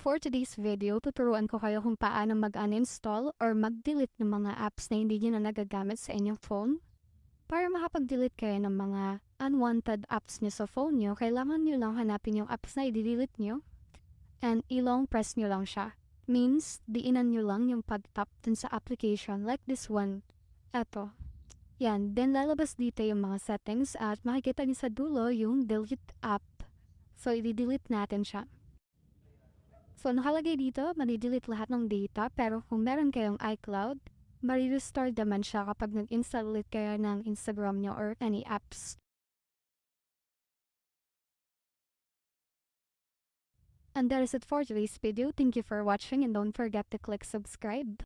For today's video, tuturuan ko kayo kung paano mag-uninstall or mag-delete ng mga apps na hindi nyo na nagagamit sa inyong phone. Para makapag-delete kayo ng mga unwanted apps nyo sa phone nyo, kailangan nyo lang hanapin yung apps na i-delete nyo and i-long press nyo lang siya. Means, diinan nyo lang yung pag-tap dun sa application like this one. Eto. Yan. Then lalabas dito yung mga settings at makikita nyo sa dulo yung delete app. So, i-delete natin siya. So, nakalagay dito, madi-delete lahat ng data, pero kung meron kayong iCloud, mari-restore naman siya kapag nag-install ulit kayo ng Instagram nyo or any apps. And that is it for today's video. Thank you for watching and don't forget to click subscribe.